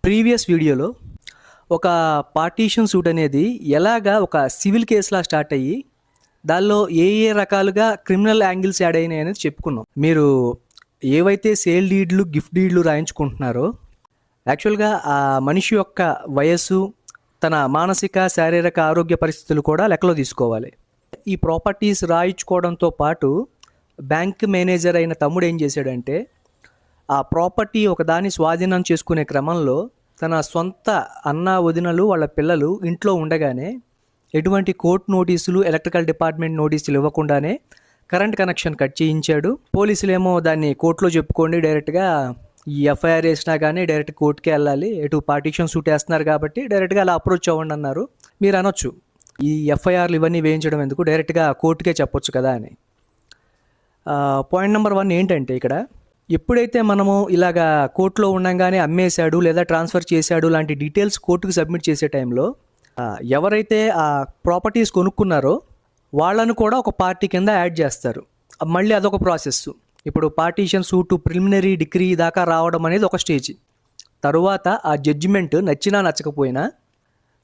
Previous వీడియోలో ఒక partition suit అనేది ఎలాగా ఒక సివిల్ కేసులా స్టార్ట్ అయ్యి దానిలో ఏ ఏ రకాలుగా క్రిమినల్ యాంగిల్స్ యాడ్ అయినాయి అనేది చెప్పుకున్నాం. మీరు ఏవైతే సేల్ డీడ్లు గిఫ్ట్ డీడ్లు రాయించుకుంటున్నారో యాక్చువల్గా ఆ మనిషి యొక్క వయస్సు, తన మానసిక శారీరక ఆరోగ్య పరిస్థితులు కూడా లెక్కలో తీసుకోవాలి. ఈ ప్రాపర్టీస్ రాయించుకోవడంతో పాటు బ్యాంక్ మేనేజర్ అయిన తమ్ముడు ఏం చేశాడంటే ఆ ప్రాపర్టీ ఒకదాన్ని స్వాధీనం చేసుకునే క్రమంలో తన సొంత అన్న వదినలు వాళ్ళ పిల్లలు ఇంట్లో ఉండగానే ఎటువంటి కోర్టు నోటీసులు, ఎలక్ట్రికల్ డిపార్ట్మెంట్ నోటీసులు ఇవ్వకుండానే కరెంట్ కనెక్షన్ కట్ చేయించాడు. పోలీసులేమో దాన్ని కోర్టులో చెప్పుకోండి, డైరెక్ట్గా ఈ ఎఫ్ఐఆర్ వేసినా కానీ డైరెక్ట్ కోర్టుకే వెళ్ళాలి, ఎటు పార్టీషన్ సూట్ వేస్తున్నారు కాబట్టి డైరెక్ట్గా అలా అప్రోచ్ అవ్వండి అన్నారు. మీరు అనొచ్చు, ఈ ఎఫ్ఐఆర్లు ఇవన్నీ వేయించడం ఎందుకు, డైరెక్ట్గా కోర్టుకే చెప్పొచ్చు కదా అని. పాయింట్ నెంబర్ 1 ఏంటంటే, ఇక్కడ ఎప్పుడైతే మనము ఇలాగా కోర్టులో ఉండగానే అమ్మేశాడు లేదా ట్రాన్స్ఫర్ చేశాడు లాంటి డీటెయిల్స్ కోర్టుకు సబ్మిట్ చేసే టైంలో ఎవరైతే ఆ ప్రాపర్టీస్ కొనుక్కున్నారో వాళ్ళను కూడా ఒక పార్టీ కింద యాడ్ చేస్తారు. మళ్ళీ అదొక ప్రాసెస్. ఇప్పుడు పార్టీషన్ సూటు ప్రిలిమినరీ డిగ్రీ దాకా రావడం అనేది ఒక స్టేజ్. తరువాత ఆ జడ్జిమెంట్ నచ్చినా నచ్చకపోయినా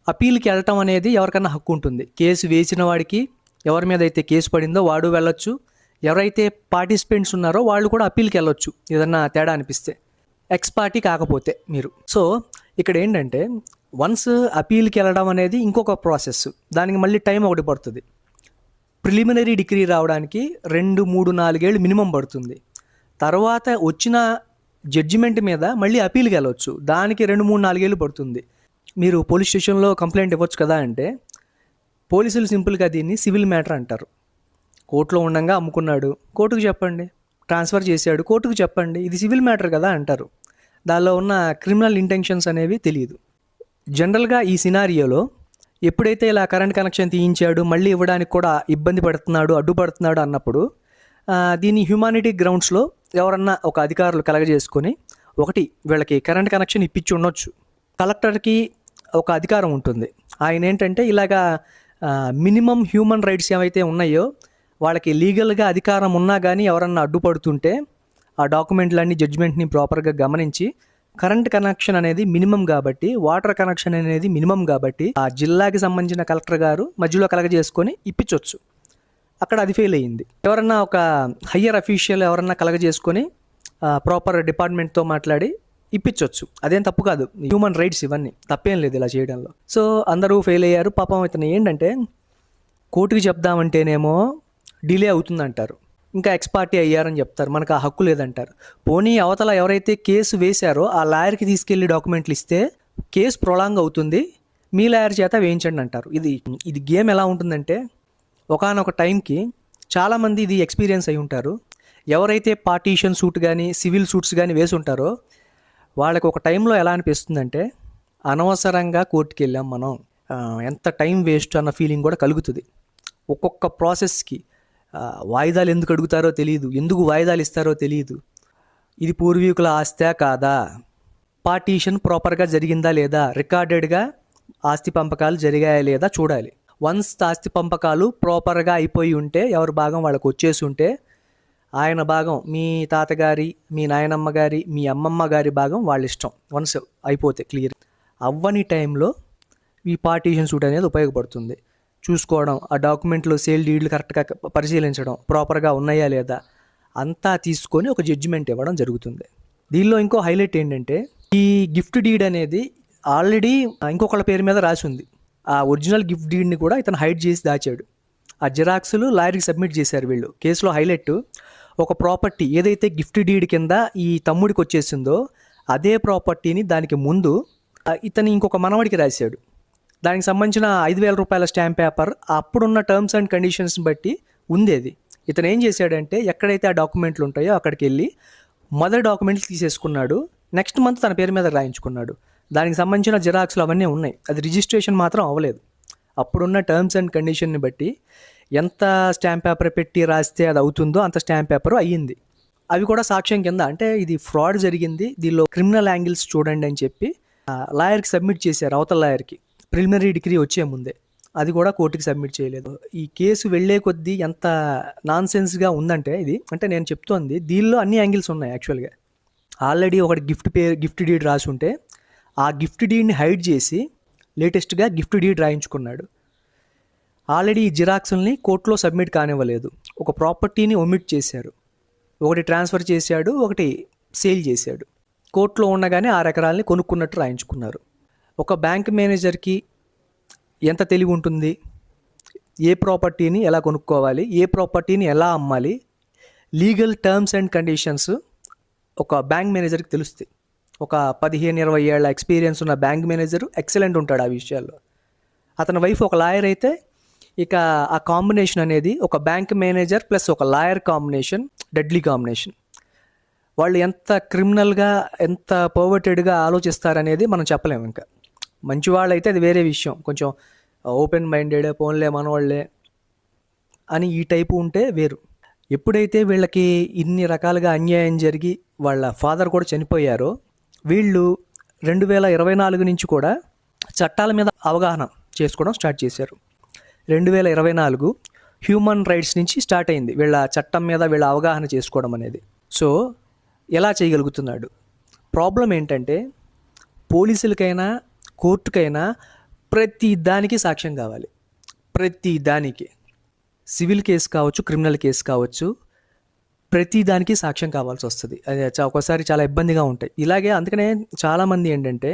అపీల్కి వెళ్ళటం అనేది ఎవరికన్నా హక్కు ఉంటుంది. కేసు వేసిన వాడికి, ఎవరి మీద అయితే కేసు పడిందో వాడు వెళ్ళొచ్చు. ఎవరైతే పార్టిసిపెంట్స్ ఉన్నారో వాళ్ళు కూడా అప్పీల్కి వెళ్ళొచ్చు ఏదన్నా తేడా అనిపిస్తే, ఎక్స్ పార్టీ కాకపోతే మీరు. సో ఇక్కడ ఏంటంటే వన్స్ అపీల్కి వెళ్ళడం అనేది ఇంకొక ప్రాసెస్. దానికి మళ్ళీ టైం ఒకటి పడుతుంది. ప్రిలిమినరీ డిగ్రీ రావడానికి 2, 3, 4 ఏళ్ళు మినిమం పడుతుంది. తర్వాత వచ్చిన జడ్జిమెంట్ మీద మళ్ళీ అపీల్కి వెళ్ళవచ్చు, దానికి 2, 3, 4 ఏళ్ళు పడుతుంది. మీరు పోలీస్ స్టేషన్లో కంప్లైంట్ ఇవ్వచ్చు కదా అంటే పోలీసులు సింపుల్గా దీన్ని సివిల్ మ్యాటర్ అంటారు. కోర్టులో ఉండగా అమ్ముకున్నాడు, కోర్టుకు చెప్పండి. ట్రాన్స్ఫర్ చేశాడు, కోర్టుకు చెప్పండి. ఇది సివిల్ మ్యాటర్ కదా అంటారు. దానిలో ఉన్న క్రిమినల్ ఇంటెన్షన్స్ అనేవి తెలియదు. జనరల్గా ఈ సినారియోలో ఎప్పుడైతే ఇలా కరెంట్ కనెక్షన్ తీయించాడు, మళ్ళీ ఇవ్వడానికి కూడా ఇబ్బంది పడుతున్నాడు, అడ్డుపడుతున్నాడు అన్నప్పుడు దీన్ని హ్యూమానిటీ గ్రౌండ్స్లో ఎవరన్నా ఒక అధికారులు కలగజేసుకొని, ఒకటి వీళ్ళకి కరెంట్ కనెక్షన్ ఇప్పించి ఉండొచ్చు. కలెక్టర్కి ఒక అధికారం ఉంటుంది. ఆయన ఏంటంటే ఇలాగా మినిమం హ్యూమన్ రైట్స్ ఏవైతే ఉన్నాయో వాళ్ళకి లీగల్గా అధికారం ఉన్నా కానీ ఎవరన్నా అడ్డుపడుతుంటే ఆ డాక్యుమెంట్లన్నీ, జడ్జిమెంట్ని ప్రాపర్గా గమనించి కరెంట్ కనెక్షన్ అనేది మినిమం కాబట్టి, వాటర్ కనెక్షన్ అనేది మినిమం కాబట్టి ఆ జిల్లాకి సంబంధించిన కలెక్టర్ గారు మధ్యలో కలగజేసుకొని ఇప్పించవచ్చు. అక్కడ అది ఫెయిల్ అయ్యింది. ఎవరన్నా ఒక హయ్యర్ అఫీషియల్ ఎవరన్నా కలగజేసుకొని ప్రాపర్ డిపార్ట్మెంట్తో మాట్లాడి ఇప్పించవచ్చు. అదేం తప్పు కాదు, హ్యూమన్ రైట్స్ ఇవన్నీ, తప్పేం లేదు ఇలా చేయడంలో. సో అందరూ ఫెయిల్ అయ్యారు. పాపం ఇతను ఏంటంటే కోర్టుకి చెప్దామంటేనేమో డిలే అవుతుందంటారు, ఇంకా ఎక్స్ పార్టీ అయ్యారని చెప్తారు, మనకు ఆ హక్కు లేదంటారు. పోనీ అవతల ఎవరైతే కేసు వేశారో ఆ లాయర్కి తీసుకెళ్లి డాక్యుమెంట్లు ఇస్తే కేసు ప్రొలాంగ్ అవుతుంది, మీ లాయర్ చేత వేయించండి అంటారు. ఇది గేమ్ ఎలా ఉంటుందంటే, ఒకానొక టైంకి చాలామంది ఇది ఎక్స్పీరియన్స్ అయి ఉంటారు. ఎవరైతే పార్టీషన్ సూట్ కానీ సివిల్ సూట్స్ కానీ వేసి ఉంటారో వాళ్ళకి ఒక టైంలో ఎలా అనిపిస్తుందంటే, అనవసరంగా కోర్టుకి వెళ్ళాం మనం, ఎంత టైం వేస్ట్ అన్న ఫీలింగ్ కూడా కలుగుతుంది. ఒక్కొక్క ప్రాసెస్కి వాయిదాలు ఎందుకు అడుగుతారో తెలియదు, ఎందుకు వాయిదాలు ఇస్తారో తెలియదు. ఇది పూర్వీకుల ఆస్తా కాదా, పార్టీషన్ ప్రాపర్గా జరిగిందా లేదా, రికార్డెడ్గా ఆస్తి పంపకాలు జరిగాయా లేదా చూడాలి. వన్స్ ఆస్తి పంపకాలు ప్రాపర్గా అయిపోయి ఉంటే, ఎవరి భాగం వాళ్ళకు వచ్చేసి ఉంటే, ఆయన భాగం మీ తాతగారి, మీ నాయనమ్మ గారి, మీ అమ్మమ్మ గారి భాగం వాళ్ళ ఇష్టం. వన్స్ అయిపోతే క్లియర్. అవ్వని టైంలో ఈ పార్టీషన్ సూట్ అనేది ఉపయోగపడుతుంది. చూసుకోవడం, ఆ డాక్యుమెంట్లు, సేల్ డీడ్లు కరెక్ట్గా పరిశీలించడం, ప్రాపర్గా ఉన్నాయా లేదా అంతా తీసుకొని ఒక జడ్జిమెంట్ ఇవ్వడం జరుగుతుంది. దీనిలో ఇంకో హైలైట్ ఏంటంటే, ఈ గిఫ్ట్ డీడ్ అనేది ఆల్రెడీ ఇంకొకళ్ళ పేరు మీద రాసి ఉంది. ఆ ఒరిజినల్ గిఫ్ట్ డీడ్ని కూడా ఇతను హైడ్ చేసి దాచాడు. ఆ జిరాక్స్లు లాయర్కి సబ్మిట్ చేశారు వీళ్ళు. కేసులో హైలైట్, ఒక ప్రాపర్టీ ఏదైతే గిఫ్ట్ డీడ్ కింద ఈ తమ్ముడికి వచ్చేసిందో అదే ప్రాపర్టీని దానికి ముందు ఇతని ఇంకొక మనవడికి రాశాడు. దానికి సంబంధించిన 5,000 రూపాయల స్టాంప్ పేపర్ అప్పుడున్న టర్మ్స్ అండ్ కండిషన్స్ బట్టి ఉంది అది. ఇతను ఏం చేశాడంటే, ఎక్కడైతే ఆ డాక్యుమెంట్లు ఉంటాయో అక్కడికి వెళ్ళి మొదటి డాక్యుమెంట్లు తీసేసుకున్నాడు. నెక్స్ట్ మంత్ తన పేరు మీద రాయించుకున్నాడు. దానికి సంబంధించిన జిరాక్స్లు అవన్నీ ఉన్నాయి, అది రిజిస్ట్రేషన్ మాత్రం అవ్వలేదు. అప్పుడున్న టర్మ్స్ అండ్ కండిషన్ని బట్టి ఎంత స్టాంప్ పేపర్ పెట్టి రాస్తే అది అవుతుందో అంత స్టాంప్ పేపర్ అయ్యింది. అవి కూడా సాక్ష్యం కింద, అంటే ఇది ఫ్రాడ్ జరిగింది, దీనిలో క్రిమినల్ యాంగిల్స్ చూడండి అని చెప్పి లాయర్కి సబ్మిట్ చేశారు. అవతల లాయర్కి ప్రిలిమినరీ డిగ్రీ వచ్చే ముందే. అది కూడా కోర్టుకి సబ్మిట్ చేయలేదు. ఈ కేసు వెళ్లే కొద్దీ ఎంత నాన్ సెన్స్గా ఉందంటే ఇది, అంటే నేను చెప్తోంది దీనిలో అన్ని యాంగిల్స్ ఉన్నాయి. యాక్చువల్గా ఆల్రెడీ ఒకటి గిఫ్ట్ డీడ్ రాసి ఉంటే ఆ గిఫ్ట్ డీడ్ని హైడ్ చేసి లేటెస్ట్గా గిఫ్ట్ డీడ్ రాయించుకున్నాడు. ఆల్రెడీ ఈ జిరాక్స్ని కోర్టులో సబ్మిట్ కానివ్వలేదు. ఒక ప్రాపర్టీని ఒమిట్ చేశారు. ఒకటి ట్రాన్స్ఫర్ చేశాడు, ఒకటి సేల్ చేశాడు. కోర్టులో ఉండగానే 6 ఎకరాలని కొనుక్కున్నట్టు రాయించుకున్నారు. ఒక బ్యాంక్ మేనేజర్కి ఎంత తెలివి ఉంటుంది, ఏ ప్రాపర్టీని ఎలా కొనుక్కోవాలి, ఏ ప్రాపర్టీని ఎలా అమ్మాలి, లీగల్ టర్మ్స్ అండ్ కండిషన్స్ ఒక బ్యాంక్ మేనేజర్కి తెలుస్తాయి. ఒక 15-20 ఏళ్ల ఎక్స్పీరియన్స్ ఉన్న బ్యాంక్ మేనేజర్ ఎక్సలెంట్ ఉంటాడు ఆ విషయాల్లో. అతని వైఫ్ ఒక లాయర్ అయితే ఇక ఆ కాంబినేషన్ అనేది ఒక బ్యాంక్ మేనేజర్ ప్లస్ ఒక లాయర్ కాంబినేషన్ డెడ్లీ కాంబినేషన్. వాళ్ళు ఎంత క్రిమినల్గా ఎంత పర్వర్టెడ్గా ఆలోచిస్తారనేది మనం చెప్పలేము. ఇంకా మంచి వాళ్ళు అయితే అది వేరే విషయం, కొంచెం ఓపెన్ మైండెడ్, పోన్లే మనవాళ్లే అని ఈ టైపు ఉంటే వేరు. ఎప్పుడైతే వీళ్ళకి ఇన్ని రకాలుగా అన్యాయం జరిగి వాళ్ళ ఫాదర్ కూడా చనిపోయారో, వీళ్ళు 2024 నుంచి కూడా చట్టాల మీద అవగాహన చేసుకోవడం స్టార్ట్ చేశారు. 2024 హ్యూమన్ రైట్స్ నుంచి స్టార్ట్ అయింది వీళ్ళ చట్టం మీద వీళ్ళ అవగాహన చేసుకోవడం అనేది. సో ఎలా చేయగలుగుతున్నాడు? ప్రాబ్లం ఏంటంటే పోలీసులకైనా కోర్టుకైనా ప్రతి దానికి సాక్ష్యం కావాలి. ప్రతి దానికి, సివిల్ కేసు కావచ్చు, క్రిమినల్ కేసు కావచ్చు, ప్రతి దానికి సాక్ష్యం కావాల్సి వస్తుంది. అది ఒక్కోసారి చాలా ఇబ్బందిగా ఉంటాయి. ఇలాగే అందుకనే చాలామంది ఏంటంటే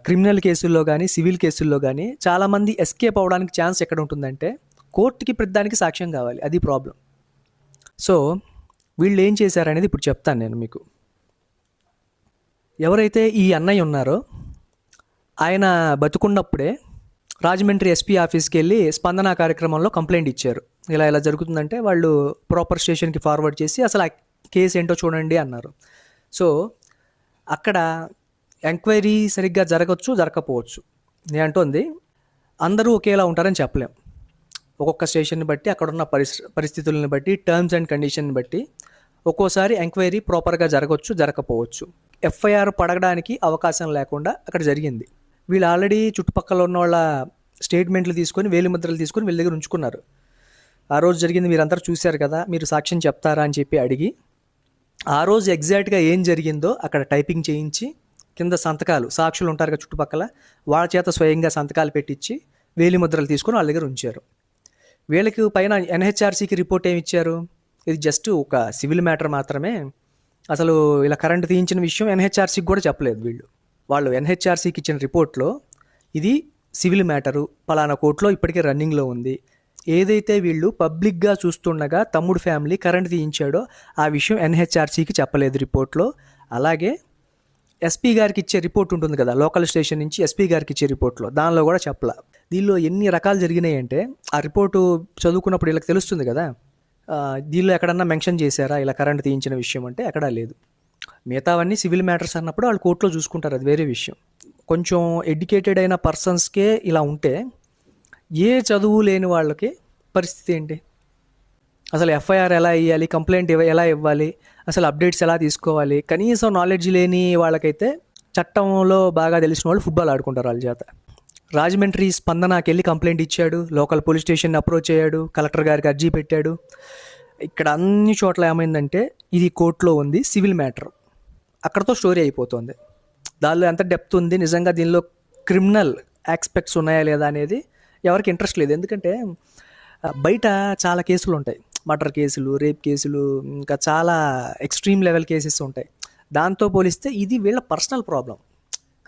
క్రిమినల్ కేసుల్లో కానీ సివిల్ కేసుల్లో కానీ చాలామంది ఎస్కేప్ అవ్వడానికి ఛాన్స్ ఎక్కడ ఉంటుందంటే కోర్టుకి ప్రతి దానికి సాక్ష్యం కావాలి. అది ప్రాబ్లం. సో వీళ్ళు ఏం చేశారనేది ఇప్పుడు చెప్తాను నేను మీకు. ఎవరైతే ఈ అన్నయ్య ఉన్నారో ఆయన బతుకున్నప్పుడే రాజమండ్రి ఎస్పీ ఆఫీస్కి వెళ్ళి స్పందన కార్యక్రమంలో కంప్లైంట్ ఇచ్చారు. ఇలా ఇలా జరుగుతుందంటే వాళ్ళు ప్రాపర్ స్టేషన్కి ఫార్వర్డ్ చేసి అసలు ఆ కేసు ఏంటో చూడండి అన్నారు. సో అక్కడ ఎంక్వైరీ సరిగ్గా జరగచ్చు, జరగకపోవచ్చు. నేను అంటోంది అందరూ ఒకేలా ఉంటారని చెప్పలేం. ఒక్కొక్క స్టేషన్ని బట్టి, అక్కడున్న పరిస్థితులను బట్టి, టర్మ్స్ అండ్ కండిషన్ని బట్టి ఒక్కోసారి ఎంక్వైరీ ప్రాపర్గా జరగవచ్చు, జరగకపోవచ్చు. ఎఫ్ఐఆర్ పడగడానికి అవకాశం లేకుండా అక్కడ జరిగింది. వీళ్ళు ఆల్రెడీ చుట్టుపక్కల ఉన్న వాళ్ళ స్టేట్మెంట్లు తీసుకొని, వేలిముద్రలు తీసుకొని వీళ్ళ దగ్గర ఉంచుకున్నారు. ఆ రోజు జరిగింది మీరందరూ చూశారు కదా, మీరు సాక్ష్యం చెప్తారా అని చెప్పి అడిగి ఆ రోజు ఎగ్జాక్ట్గా ఏం జరిగిందో అక్కడ టైపింగ్ చేయించి కింద సంతకాలు, సాక్షులు ఉంటారు కదా చుట్టుపక్కల, వాళ్ళ చేత స్వయంగా సంతకాలు పెట్టించి వేలిముద్రలు తీసుకొని వాళ్ళ దగ్గర ఉంచారు. వీళ్ళకి పైన ఎన్హెచ్ఆర్సీకి రిపోర్ట్ ఏమి ఇచ్చారు? ఇది జస్ట్ ఒక సివిల్ మ్యాటర్ మాత్రమే, అసలు ఇలా కరెంటు తీయించిన విషయం ఎన్హెచ్ఆర్సీకి కూడా చెప్పలేదు వీళ్ళు. వాళ్ళు ఎన్హెచ్ఆర్సీకి ఇచ్చిన రిపోర్ట్లో ఇది సివిల్ మ్యాటరు, పలానా కోర్టులో ఇప్పటికే రన్నింగ్లో ఉంది. ఏదైతే వీళ్ళు పబ్లిక్గా చూస్తుండగా తమ్ముడు ఫ్యామిలీ కరెంట్ తీయించాడో ఆ విషయం ఎన్హెచ్ఆర్సీకి చెప్పలేదు రిపోర్ట్లో. అలాగే ఎస్పీ గారికి ఇచ్చే రిపోర్ట్ ఉంటుంది కదా, లోకల్ స్టేషన్ నుంచి ఎస్పీ గారికి ఇచ్చే రిపోర్ట్లో, దానిలో కూడా చెప్పలా. దీనిలో ఎన్ని రకాలు జరిగినాయి అంటే ఆ రిపోర్టు చదువుకున్నప్పుడు వీళ్ళకి తెలుస్తుంది కదా, దీనిలో ఎక్కడన్నా మెన్షన్ చేశారా ఇలా కరెంట్ తీయించిన విషయం అంటే ఎక్కడా లేదు. మిగతావన్నీ సివిల్ మ్యాటర్స్ అన్నప్పుడు వాళ్ళు కోర్టులో చూసుకుంటారు, అది వేరే విషయం. కొంచెం ఎడ్యుకేటెడ్ అయిన పర్సన్స్కే ఇలా ఉంటే ఏ చదువు లేని వాళ్ళకి పరిస్థితి ఏంటి? అసలు ఎఫ్ఐఆర్ ఎలా ఇవ్వాలి, కంప్లైంట్ ఎలా ఇవ్వాలి, అసలు అప్డేట్స్ ఎలా తీసుకోవాలి, కనీసం నాలెడ్జ్ లేని వాళ్ళకైతే చట్టంలో బాగా తెలిసిన వాళ్ళు ఫుట్బాల్ ఆడుకుంటారు వాళ్ళ చేత. రాజమండ్రి స్పందనకి వెళ్ళి కంప్లైంట్ ఇచ్చాడు, లోకల్ పోలీస్ స్టేషన్ అప్రోచ్ అయ్యాడు, కలెక్టర్ గారికి అర్జీ పెట్టాడు. ఇక్కడ అన్ని చోట్ల ఏమైందంటే ఇది కోర్టులో ఉంది, సివిల్ మ్యాటర్, అక్కడతో స్టోరీ అయిపోతుంది. దానిలో ఎంత డెప్త్ ఉంది, నిజంగా దీనిలో క్రిమినల్ ఆస్పెక్ట్స్ ఉన్నాయా లేదా అనేది ఎవరికి ఇంట్రెస్ట్ లేదు. ఎందుకంటే బయట చాలా కేసులు ఉంటాయి, మర్డర్ కేసులు, రేప్ కేసులు, ఇంకా చాలా ఎక్స్ట్రీమ్ లెవెల్ కేసెస్ ఉంటాయి. దాంతో పోలిస్తే ఇది వీళ్ళ పర్సనల్ ప్రాబ్లం.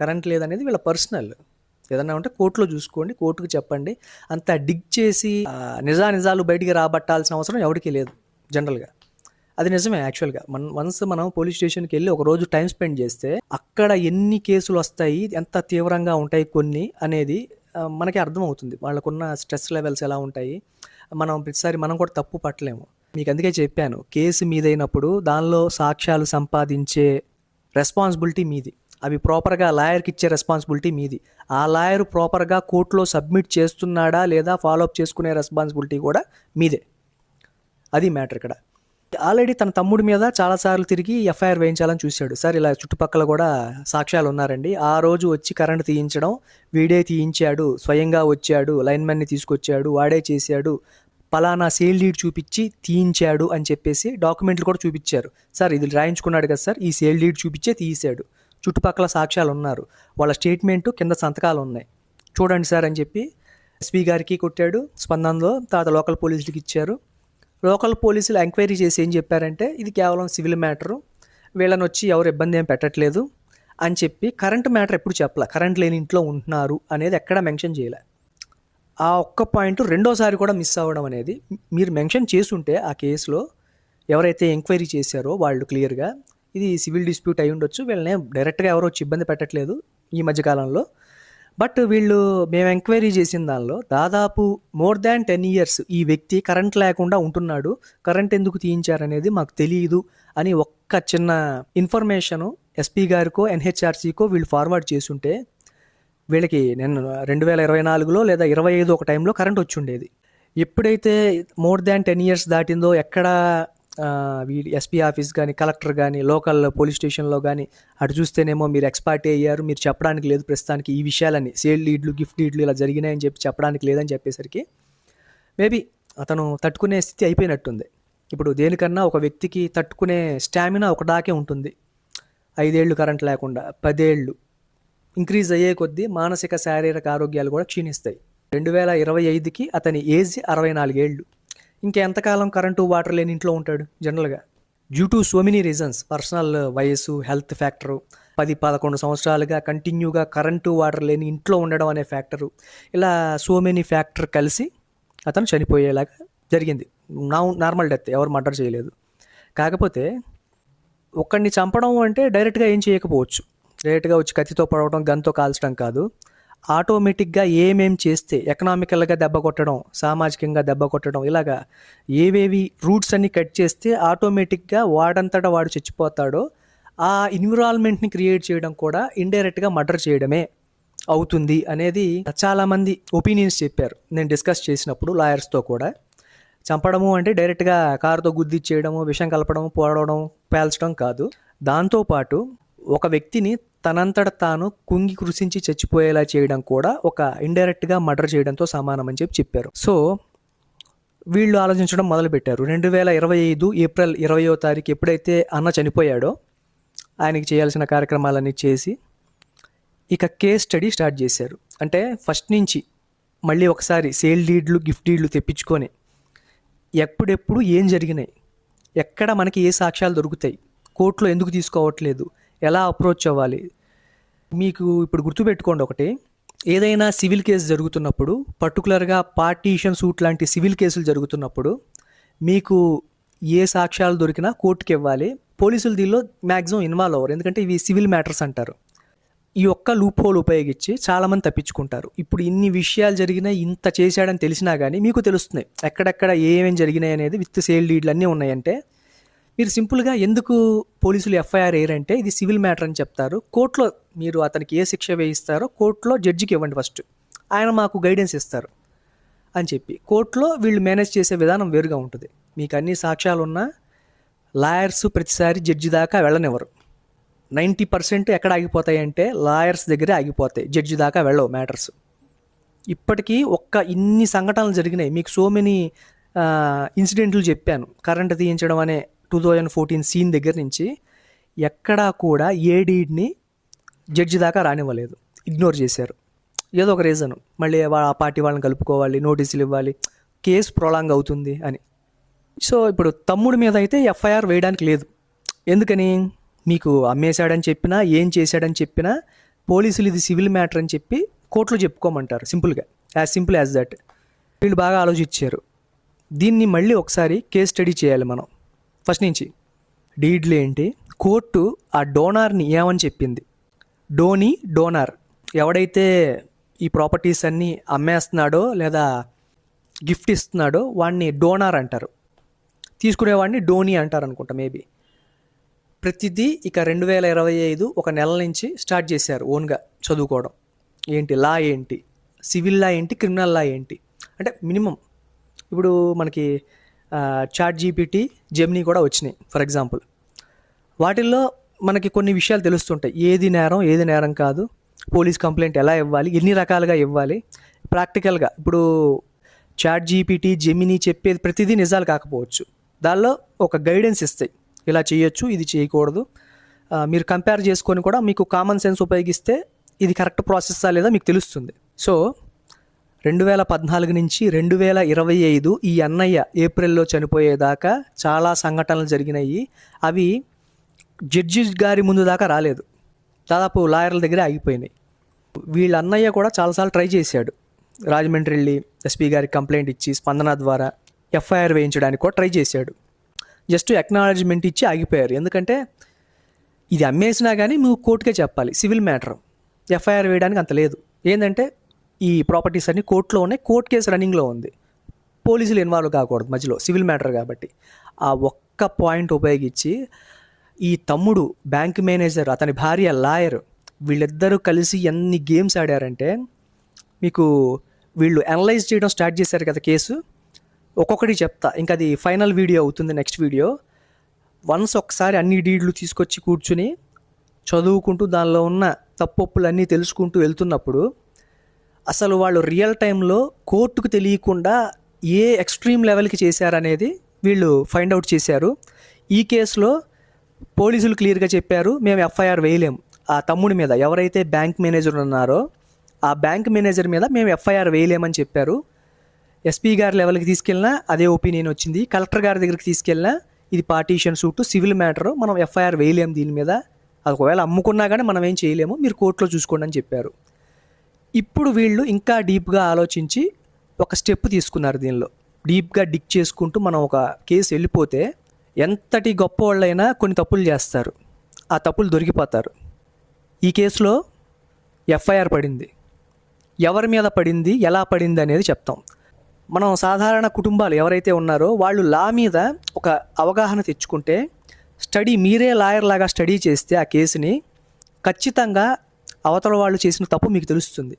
కరెంట్ లేదనేది వీళ్ళ పర్సనల్. ఏదన్నా ఉంటే కోర్టులో చూసుకోండి, కోర్టుకు చెప్పండి. అంత డిగ్ చేసి నిజాలు బయటికి రాబట్టాల్సిన అవసరం ఎవరికి లేదు జనరల్గా. అది నిజమే. యాక్చువల్గా మనం పోలీస్ స్టేషన్కి వెళ్ళి ఒక రోజు టైం స్పెండ్ చేస్తే అక్కడ ఎన్ని కేసులు వస్తాయి, ఎంత తీవ్రంగా ఉంటాయి కొన్ని అనేది మనకి అర్థమవుతుంది. వాళ్ళకున్న స్ట్రెస్ లెవెల్స్ ఎలా ఉంటాయి. మనం ప్రతిసారి మనం కూడా తప్పు పట్టలేము. మీకు అందుకే చెప్పాను, కేసు మీదైనప్పుడు దానిలో సాక్ష్యాలు సంపాదించే రెస్పాన్సిబిలిటీ మీది, అవి ప్రాపర్గా లాయర్కి ఇచ్చే రెస్పాన్సిబిలిటీ మీది. ఆ లాయర్ ప్రాపర్గా కోర్టులో సబ్మిట్ చేస్తున్నాడా లేదా ఫాలోఅప్ చేసుకునే రెస్పాన్సిబిలిటీ కూడా మీదే. అది మ్యాటర్ ఇక్కడ. ఆల్రెడీ తన తమ్ముడి మీద చాలాసార్లు తిరిగి ఎఫ్ఐఆర్ వేయించాలని చూశాడు. సార్ ఇలా చుట్టుపక్కల కూడా సాక్ష్యాలు ఉన్నారండి, ఆ రోజు వచ్చి కరెంట్ తీయించడం వీడే తీయించాడు, స్వయంగా వచ్చాడు, లైన్మెన్ని తీసుకొచ్చాడు, వాడే చేశాడు, పలానా సేల్ డీడ్ చూపించి తీయించాడు అని చెప్పేసి డాక్యుమెంట్లు కూడా చూపించారు. సార్ ఇది రాయించుకున్నాడు కదా సార్, ఈ సేల్ డీడ్ చూపించే తీసాడు, చుట్టుపక్కల సాక్ష్యాలు ఉన్నారు, వాళ్ళ స్టేట్మెంటు కింద సంతకాలు ఉన్నాయి, చూడండి సార్ అని చెప్పి ఎస్పీ గారికి కొట్టాడు స్పందనలో. తర్వాత లోకల్ పోలీసులకి ఇచ్చారు. లోకల్ పోలీసులు ఎంక్వైరీ చేసి ఏం చెప్పారంటే ఇది కేవలం సివిల్ మ్యాటరు, వీళ్ళని వచ్చి ఎవరు ఇబ్బంది ఏం పెట్టట్లేదు అని చెప్పి కరెంట్ మ్యాటర్ ఎప్పుడు చెప్పలే. కరెంట్ లేని ఇంట్లో ఉంటున్నారు అనేది ఎక్కడా మెన్షన్ చేయలే. ఆ ఒక్క పాయింట్ రెండోసారి కూడా మిస్ అవ్వడం అనేది, మీరు మెన్షన్ చేసుంటే ఆ కేసులో ఎవరైతే ఎంక్వైరీ చేశారో వాళ్ళు క్లియర్గా ఇది సివిల్ డిస్ప్యూట్ అయి ఉండొచ్చు, వీళ్ళని డైరెక్ట్గా ఎవరో వచ్చి ఇబ్బంది పెట్టట్లేదు ఈ మధ్యకాలంలో. బట్ వీళ్ళు మేము ఎంక్వైరీ చేసిన దానిలో దాదాపు మోర్ దాన్ 10 years ఈ వ్యక్తి కరెంట్ లేకుండా ఉంటున్నాడు, కరెంట్ ఎందుకు తీయించారనేది మాకు తెలియదు అని ఒక్క చిన్న ఇన్ఫర్మేషను ఎస్పీ గారికో ఎన్హెచ్ఆర్సీకో వీళ్ళు ఫార్వర్డ్ చేసుంటే వీళ్ళకి నేను 2024లో లేదా 25 ఒక టైంలో కరెంట్ వచ్చి ఉండేది. ఎప్పుడైతే మోర్ దాన్ 10 years దాటిందో ఎక్కడ వీడి ఎస్పీ ఆఫీస్ కానీ కలెక్టర్ కానీ లోకల్ పోలీస్ స్టేషన్లో కానీ అటు చూస్తేనేమో మీరు ఎక్స్పర్ట్ అయ్యారు, మీరు చెప్పడానికి లేదు ప్రస్తుతానికి ఈ విషయాలన్నీ, సేల్ లీడ్లు గిఫ్ట్ లీడ్లు ఇలా జరిగినాయని చెప్పి చెప్పడానికి లేదని చెప్పేసరికి మేబీ అతను తట్టుకునే స్థితి అయిపోయినట్టుంది. ఇప్పుడు దేనికన్నా ఒక వ్యక్తికి తట్టుకునే స్టామినా ఒకదాకే ఉంటుంది. 5 ఏళ్ళు కరెంట్ లేకుండా 10 ఏళ్ళు ఇంక్రీజ్ అయ్యే కొద్దీ మానసిక శారీరక ఆరోగ్యాలు కూడా క్షీణిస్తాయి. 2025కి అతని ఏజ్ 64 ఏళ్ళు. ఇంకెంతకాలం కరెంటు వాటర్ లేని ఇంట్లో ఉంటాడు జనరల్గా? Due to so many reasons, personal వయసు, హెల్త్ ఫ్యాక్టరు, 10-11 సంవత్సరాలుగా కంటిన్యూగా కరెంటు వాటర్ లేని ఇంట్లో ఉండడం అనే ఫ్యాక్టరు, ఇలా సో మెనీ ఫ్యాక్టర్ కలిసి అతను చనిపోయేలాగా జరిగింది. నార్మల్ డెత్, ఎవరు మర్డర్ చేయలేదు. కాకపోతే ఒకడిని చంపడం అంటే డైరెక్ట్గా ఏం చేయకపోవచ్చు, డైరెక్ట్గా వచ్చి కత్తితో పడవడం, గన్తో కాల్చడం కాదు. ఆటోమేటిక్గా ఏమేం చేస్తే ఎకనామికల్గా దెబ్బ కొట్టడం, సామాజికంగా దెబ్బ కొట్టడం, ఇలాగా ఏవేవి రూట్స్ అన్ని కట్ చేస్తే ఆటోమేటిక్గా వాడంతటా వాడు చచ్చిపోతాడో ఆ ఎన్విరాన్మెంట్ని క్రియేట్ చేయడం కూడా ఇండైరెక్ట్గా మర్డర్ చేయడమే అవుతుంది అనేది చాలామంది ఒపీనియన్స్ చెప్పారు నేను డిస్కస్ చేసినప్పుడు లాయర్స్తో కూడా. చంపడము అంటే డైరెక్ట్గా కారుతో గుద్దిచ్చేయడము, విషం కలపడం, పోడవడం, పేల్చడం కాదు. దాంతోపాటు ఒక వ్యక్తిని తనంతట తాను కుంగి కృషించి చచ్చిపోయేలా చేయడం కూడా ఒక ఇండైరెక్ట్గా మర్డర్ చేయడంతో సమానం అని చెప్పారు. సో వీళ్ళు ఆలోచించడం మొదలుపెట్టారు. 2025 ఏప్రిల్ 20వ తారీఖు ఎప్పుడైతే అన్న చనిపోయాడో ఆయనకి చేయాల్సిన కార్యక్రమాలన్నీ చేసి ఇక కేస్ స్టడీ స్టార్ట్ చేశారు. అంటే ఫస్ట్ నుంచి మళ్ళీ ఒకసారి సేల్ డీడ్లు, గిఫ్ట్ డీడ్లు తెప్పించుకొని ఎప్పుడెప్పుడు ఏం జరిగినాయి, ఎక్కడ మనకి ఏ సాక్ష్యాలు దొరుకుతాయి, కోర్టులో ఎందుకు తీసుకోవట్లేదు, ఎలా అప్రోచ్ అవ్వాలి. మీకు ఇప్పుడు గుర్తుపెట్టుకోండి ఒకటి, ఏదైనా సివిల్ కేసు జరుగుతున్నప్పుడు, పర్టికులర్గా పార్టీషన్ సూట్ లాంటి సివిల్ కేసులు జరుగుతున్నప్పుడు మీకు ఏ సాక్ష్యాలు దొరికినా కోర్టుకి ఇవ్వాలి. పోలీసులు దీనిలో మ్యాక్సిమం ఇన్వాల్వ్ అవ్వరు, ఎందుకంటే ఇవి సివిల్ మ్యాటర్స్ అంటారు. ఈ ఒక్క లూప్ హోల్ ఉపయోగించి చాలామంది తప్పించుకుంటారు. ఇప్పుడు ఇన్ని విషయాలు జరిగినాయి, ఇంత చేశాడని తెలిసినా కానీ మీకు తెలుస్తున్నాయి ఎక్కడెక్కడ ఏమేమి జరిగినాయి అనేది, విత్ సేల్ డీడ్లు అన్నీ ఉన్నాయంటే మీరు సింపుల్గా ఎందుకు పోలీసులు ఎఫ్ఐఆర్ వేయరంటే ఇది సివిల్ మ్యాటర్ అని చెప్తారు. కోర్టులో మీరు అతనికి ఏ శిక్ష వేయిస్తారో కోర్టులో జడ్జికి ఇవ్వండి ఫస్ట్, ఆయన మాకు గైడెన్స్ ఇస్తారు అని చెప్పి. కోర్టులో వీళ్ళు మేనేజ్ చేసే విధానం వేరుగా ఉంటుంది. మీకు అన్ని సాక్ష్యాలు ఉన్నా లాయర్స్ ప్రతిసారి జడ్జి దాకా వెళ్ళనివ్వరు. 90% ఎక్కడ ఆగిపోతాయంటే లాయర్స్ దగ్గరే ఆగిపోతాయి, జడ్జి దాకా వెళ్ళవు మ్యాటర్స్. ఇప్పటికీ ఇన్ని సంఘటనలు జరిగినాయి, మీకు సో మెనీ ఇన్సిడెంట్లు చెప్పాను. కరెంట్ తీయించడం అనే 2014 సీన్ దగ్గర నుంచి ఎక్కడా కూడా ఏ డీడ్ని జడ్జి దాకా రానివ్వలేదు, ఇగ్నోర్ చేశారు. ఏదో ఒక రీజను, మళ్ళీ ఆ పార్టీ వాళ్ళని కలుపుకోవాలి, నోటీసులు ఇవ్వాలి, కేసు ప్రొలాంగ్ అవుతుంది అని. సో ఇప్పుడు తమ్ముడి మీద అయితే ఎఫ్ఐఆర్ వేయడానికి లేదు. ఎందుకని? మీకు అమ్మేశాడని చెప్పినా, ఏం చేశాడని చెప్పినా పోలీసులు ఇది సివిల్ మ్యాటర్ అని చెప్పి కోర్టులో చెప్పుకోమంటారు సింపుల్గా, యాజ్ సింపుల్ యాజ్ దట్. వీళ్ళు బాగా ఆలోచించారు. దీన్ని మళ్ళీ ఒకసారి కేస్ స్టడీ చేయాలి మనం ఫస్ట్ నుంచి. డీడ్లు ఏంటి, కోర్టు ఆ డోనార్ని ఏమని చెప్పింది, డోనార్ ఎవడైతే ఈ ప్రాపర్టీస్ అన్నీ అమ్మేస్తున్నాడో లేదా గిఫ్ట్ ఇస్తున్నాడో వాడిని డోనార్ అంటారు, తీసుకునేవాడిని డోనీ అంటారు అనుకుంటా మేబీ. ప్రతిదీ ఇక 2025 ఒక నెల నుంచి స్టార్ట్ చేశారు ఓన్గా చదువుకోవడం. ఏంటి లా ఏంటి, సివిల్ లా ఏంటి, క్రిమినల్ లా ఏంటి అంటే మినిమం. ఇప్పుడు మనకి చాట్ జీపీటీ, జెమినీ కూడా వచ్చినాయి ఫర్ ఎగ్జాంపుల్. వాటిల్లో మనకి కొన్ని విషయాలు తెలుస్తుంటాయి, ఏది నేరం ఏది నేరం కాదు, పోలీస్ కంప్లైంట్ ఎలా ఇవ్వాలి, ఎన్ని రకాలుగా ఇవ్వాలి. ప్రాక్టికల్గా ఇప్పుడు చాట్ జీపీటీ, జెమినీ చెప్పేది ప్రతిదీ నిజాలు కాకపోవచ్చు, దానిలో ఒక గైడెన్స్ ఇస్తాయి, ఇలా చేయొచ్చు, ఇది చేయకూడదు, మీరు కంపేర్ చేసుకొని కూడా మీకు కామన్ సెన్స్ ఉపయోగిస్తే ఇది కరెక్ట్ ప్రాసెస్సా లేదా మీకు తెలుస్తుంది. సో 2014 నుంచి 2025 ఈ అన్నయ్య ఏప్రిల్లో చనిపోయేదాకా చాలా సంఘటనలు జరిగినాయి. అవి జడ్జి గారి ముందు దాకా రాలేదు, దాదాపు లాయర్ల దగ్గర ఆగిపోయినాయి. వీళ్ళ అన్నయ్య కూడా చాలాసార్లు ట్రై చేశాడు. రాజమండ్రి వెళ్ళి ఎస్పీ గారికి కంప్లైంట్ ఇచ్చి స్పందన ద్వారా ఎఫ్ఐఆర్ వేయించడానికి కూడా ట్రై చేశాడు. జస్ట్ అక్నాలెడ్జ్మెంట్ ఇచ్చి ఆగిపోయారు. ఎందుకంటే ఇది అమ్మేసినా కానీ నువ్వు కోర్టుకే చెప్పాలి, సివిల్ మ్యాటర్. ఎఫ్ఐఆర్ వేయడానికి అంత లేదు. ఏంటంటే ఈ ప్రాపర్టీస్ అన్ని కోర్టులో ఉన్నాయి, కోర్టు కేసు రన్నింగ్లో ఉంది, పోలీసులు ఇన్వాల్వ్ కాకూడదు మధ్యలో, సివిల్ మ్యాటర్ కాబట్టి. ఆ ఒక్క పాయింట్ ఉపయోగించి ఈ తమ్ముడు బ్యాంక్ మేనేజర్, అతని భార్య లాయర్, వీళ్ళిద్దరూ కలిసి ఎన్ని గేమ్స్ ఆడారంటే మీకు వీళ్ళు అనలైజ్ చేయడం స్టార్ట్ చేశారు కదా కేసు. ఒక్కొక్కటి చెప్తా, ఇంకా అది ఫైనల్ వీడియో అవుతుంది నెక్స్ట్ వీడియో. వన్స్ ఒకసారి అన్ని డీడ్లు తీసుకొచ్చి కూర్చుని చదువుకుంటూ దానిలో ఉన్న తప్పొప్పులన్నీ తెలుసుకుంటూ వెళ్తున్నప్పుడు అసలు వాళ్ళు రియల్ టైంలో కోర్టుకు తెలియకుండా ఏ ఎక్స్ట్రీమ్ లెవెల్కి చేశారనేది వీళ్ళు ఫైండ్ అవుట్ చేశారు. ఈ కేసులో పోలీసులు క్లియర్గా చెప్పారు, మేము ఎఫ్ఐఆర్ వేయలేం. ఆ తమ్ముడి మీద, ఎవరైతే బ్యాంక్ మేనేజర్ ఉన్నారో ఆ బ్యాంక్ మేనేజర్ మీద మేము ఎఫ్ఐఆర్ వేయలేమని చెప్పారు. ఎస్పీ గారి లెవెల్కి తీసుకెళ్ళినా అదే ఒపీనియన్ వచ్చింది. కలెక్టర్ గారి దగ్గరికి తీసుకెళ్ళినా ఇది పార్టీషన్ సూటు, సివిల్ మ్యాటరు, మనం ఎఫ్ఐఆర్ వేయలేము దీని మీద. అది ఒకవేళ అమ్ముకున్నా కానీ మనం ఏం చేయలేము, మీరు కోర్టులో చూసుకోండి అని చెప్పారు. ఇప్పుడు వీళ్ళు ఇంకా డీప్గా ఆలోచించి ఒక స్టెప్ తీసుకున్నారు. దీనిలో డీప్గా డిక్ చేసుకుంటూ మనం ఒక కేసు వెళ్ళిపోతే ఎంతటి గొప్ప వాళ్ళైనా కొన్ని తప్పులు చేస్తారు, ఆ తప్పులు దొరికిపోతారు. ఈ కేసులో ఎఫ్ఐఆర్ పడింది, ఎవరి మీద పడింది, ఎలా పడింది అనేది చెప్తాం. మనం సాధారణ కుటుంబాలు ఎవరైతే ఉన్నారో వాళ్ళు లా మీద ఒక అవగాహన తెచ్చుకుంటే, మీరే లాయర్ లాగా స్టడీ చేస్తే ఆ కేసుని, ఖచ్చితంగా అవతల వాళ్ళు చేసిన తప్పు మీకు తెలుస్తుంది.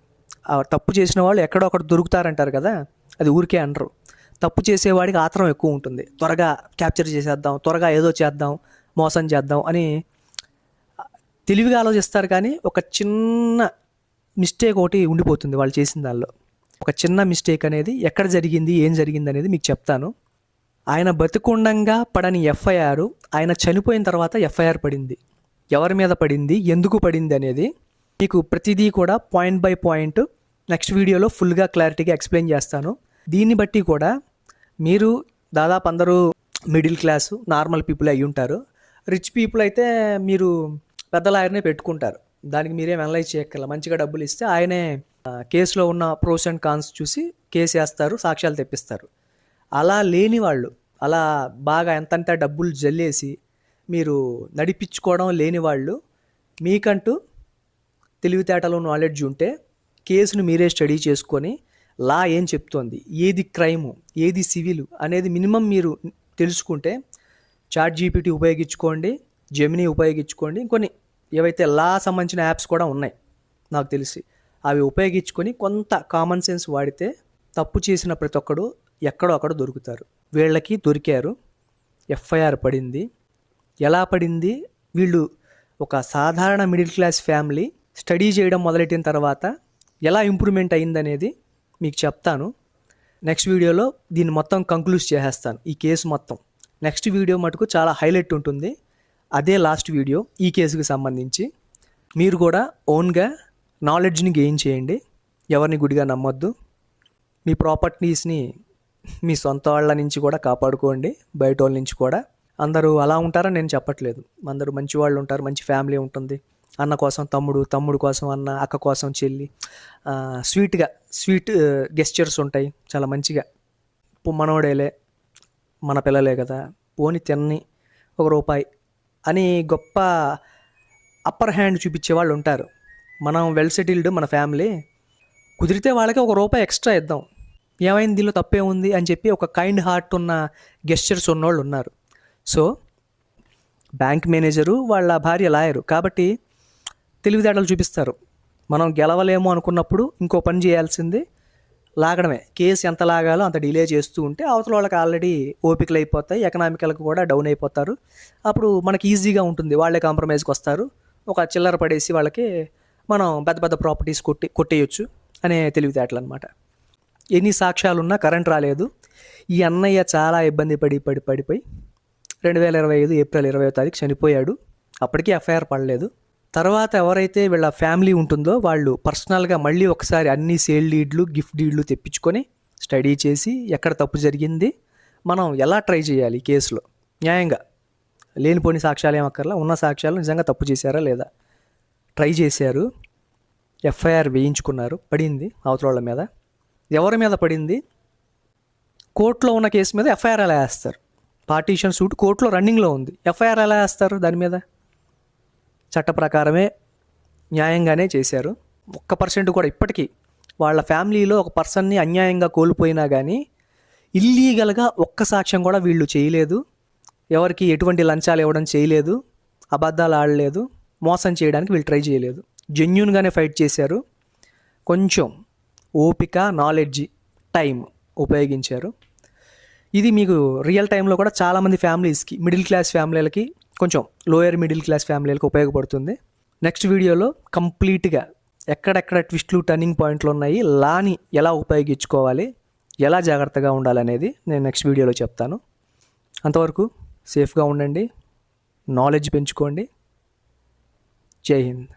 ఆ తప్పు చేసిన వాళ్ళు ఎక్కడో ఒకటి దొరుకుతారంటారు కదా, అది ఊరికే అనరు. తప్పు చేసేవాడికి ఆత్రం ఎక్కువ ఉంటుంది, త్వరగా క్యాప్చర్ చేసేద్దాం, త్వరగా ఏదో చేద్దాం, మోసం చేద్దాం అని తెలివిగా ఆలోచిస్తారు. కానీ ఒక చిన్న మిస్టేక్ ఒకటి ఉండిపోతుంది వాళ్ళు చేసిన దానిలో. ఒక చిన్న మిస్టేక్ అనేది ఎక్కడ జరిగింది, ఏం జరిగింది అనేది మీకు చెప్తాను. ఆయన బతికుండంగా పడని ఎఫ్ఐఆర్ ఆయన చనిపోయిన తర్వాత ఎఫ్ఐఆర్ పడింది. ఎవరి మీద పడింది, ఎందుకు పడింది అనేది మీకు ప్రతిదీ కూడా పాయింట్ బై పాయింట్ నెక్స్ట్ వీడియోలో ఫుల్గా క్లారిటీగా ఎక్స్ప్లెయిన్ చేస్తాను. దీన్ని బట్టి కూడా మీరు దాదాపు అందరూ మిడిల్ క్లాసు నార్మల్ పీపుల్ అయి ఉంటారు. రిచ్ పీపుల్ అయితే మీరు పెద్ద లాయర్నే పెట్టుకుంటారు, దానికి మీరేం అనలైజ్ చేయక్కర్ల. మంచిగా డబ్బులు ఇస్తే ఆయనే కేసులో ఉన్న ప్రోస్ అండ్ కాన్స్ చూసి కేసు వేస్తారు, సాక్ష్యాలు తెప్పిస్తారు. అలా లేని వాళ్ళు, అలా బాగా ఎంతంత డబ్బులు జల్లేసి మీరు నడిపించుకోవడం లేని వాళ్ళు, మీకంటూ తెలివితేటలు నాలెడ్జ్ ఉంటే కేసును మీరే స్టడీ చేసుకొని లా ఏం చెప్తోంది, ఏది క్రైము, ఏది సివిలు అనేది మినిమం మీరు తెలుసుకుంటే చాట్ జీపీటీ ఉపయోగించుకోండి, జెమినీ ఉపయోగించుకోండి, ఇంకొన్ని ఏవైతే లా సంబంధించిన యాప్స్ కూడా ఉన్నాయి నాకు తెలిసి, అవి ఉపయోగించుకొని కొంత కామన్ సెన్స్ వాడితే తప్పు చేసిన ప్రతి ఒక్కడు ఎక్కడో అక్కడ దొరుకుతారు. వీళ్ళకి దొరికారు, ఎఫ్ఐఆర్ పడింది. ఎలా పడింది, వీళ్ళు ఒక సాధారణ మిడిల్ క్లాస్ ఫ్యామిలీ స్టడీ చేయడం మొదలెట్టిన తర్వాత ఎలా ఇంప్రూవ్మెంట్ అయిందనేది మీకు చెప్తాను. నెక్స్ట్ వీడియోలో దీన్ని మొత్తం కంక్లూజ్ చేసేస్తాను, ఈ కేసు మొత్తం. నెక్స్ట్ వీడియో మటుకు చాలా హైలైట్ ఉంటుంది, అదే లాస్ట్ వీడియో ఈ కేసుకి సంబంధించి. మీరు కూడా ఓన్గా నాలెడ్జ్ని గెయిన్ చేయండి, ఎవరిని గుడిగా నమ్మొద్దు. మీ ప్రాపర్టీస్ని మీ సొంత వాళ్ళ నుంచి కూడా కాపాడుకోండి, బయట వాళ్ళ నుంచి కూడా. అందరూ అలా ఉంటారని నేను చెప్పట్లేదు, అందరూ మంచి వాళ్ళు ఉంటారు, మంచి ఫ్యామిలీ ఉంటుంది. అన్న కోసం తమ్ముడు, తమ్ముడు కోసం అన్న, అక్క కోసం చెల్లి, స్వీట్ గెస్చర్స్ ఉంటాయి చాలా మంచిగా. మనోడేలే, మన పిల్లలే కదా, పోని తిన్ని ఒక రూపాయి అని గొప్ప అప్పర్ హ్యాండ్ చూపించే వాళ్ళు ఉంటారు. మనం వెల్ సెటిల్డ్, మన ఫ్యామిలీ, కుదిరితే వాళ్ళకి ఒక రూపాయి ఎక్స్ట్రా ఇద్దాం, ఏమైంది దీనిలో తప్పే ఉంది అని చెప్పి ఒక కైండ్ హార్ట్ ఉన్న గెస్చర్స్ ఉన్నోళ్ళు ఉన్నారు. సో బ్యాంక్ మేనేజరు వాళ్ళ భార్య లాయరు కాబట్టి తెలివితేటలు చూపిస్తారు. మనం గెలవలేము అనుకున్నప్పుడు ఇంకో పని చేయాల్సింది లాగడమే. కేసు ఎంత లాగాలో అంత డిలే చేస్తూ ఉంటే అవతల వాళ్ళకి ఆల్రెడీ ఓపికలు అయిపోతాయి, ఎకనామికల్కి కూడా డౌన్ అయిపోతారు. అప్పుడు మనకి ఈజీగా ఉంటుంది, వాళ్ళే కాంప్రమైజ్కి వస్తారు. ఒక చిల్లర పడేసి వాళ్ళకి మనం పెద్ద పెద్ద ప్రాపర్టీస్ కొట్టేయచ్చు అనే తెలివితేటలు అనమాట. ఎన్ని సాక్ష్యాలున్నా కరెంట్ రాలేదు. ఈ అన్నయ్య చాలా ఇబ్బంది పడిపోయి 2025 ఏప్రిల్ 20వ తారీఖు చనిపోయాడు. అప్పటికీ ఎఫ్ఐఆర్ పడలేదు. తర్వాత ఎవరైతే వీళ్ళ ఫ్యామిలీ ఉంటుందో వాళ్ళు పర్సనల్గా మళ్ళీ ఒకసారి అన్ని సేల్ డీడ్లు గిఫ్ట్ డీడ్లు తెప్పించుకొని స్టడీ చేసి ఎక్కడ తప్పు జరిగింది, మనం ఎలా ట్రై చేయాలి ఈ కేసులో న్యాయంగా, లేనిపోని సాక్ష్యాలు ఏమక్కర్లా, ఉన్న సాక్ష్యాలు నిజంగా తప్పు చేశారా లేదా ట్రై చేశారు. ఎఫ్ఐఆర్ వేయించుకున్నారు, పడింది అవతల వాళ్ళ మీద. ఎవరి మీద పడింది? కోర్టులో ఉన్న కేసు మీద ఎఫ్ఐఆర్ ఎలా వేస్తారు? పార్టీషన్ సూట్ కోర్టులో రన్నింగ్లో ఉంది, ఎఫ్ఐఆర్ ఎలా వేస్తారు దాని మీద? చట్ట ప్రకారమే న్యాయంగానే చేశారు. 1% కూడా ఇప్పటికీ వాళ్ళ ఫ్యామిలీలో ఒక పర్సన్ని అన్యాయంగా కోల్పోయినా కానీ ఇల్లీగల్గా ఒక్క సాక్ష్యం కూడా వీళ్ళు చేయలేదు. ఎవరికి ఎటువంటి లంచాలు ఇవ్వడం చేయలేదు, అబద్ధాలు ఆడలేదు, మోసం చేయడానికి వీళ్ళు ట్రై చేయలేదు. జెన్యూన్గానే ఫైట్ చేశారు. కొంచెం ఓపిక, నాలెడ్జ్, టైం ఉపయోగించారు. ఇది మీకు రియల్ టైంలో కూడా చాలామంది ఫ్యామిలీస్కి, మిడిల్ క్లాస్ ఫ్యామిలీలకి, కొంచెం లోయర్ మిడిల్ క్లాస్ ఫ్యామిలీలకు ఉపయోగపడుతుంది. నెక్స్ట్ వీడియోలో కంప్లీట్గా ఎక్కడెక్కడ ట్విస్ట్లు, టర్నింగ్ పాయింట్లు ఉన్నాయి, లాని ఎలా ఉపయోగించుకోవాలి, ఎలా జాగ్రత్తగా ఉండాలనేది నేను నెక్స్ట్ వీడియోలో చెప్తాను. అంతవరకు సేఫ్గా ఉండండి, నాలెడ్జ్ పెంచుకోండి. జై హింద్.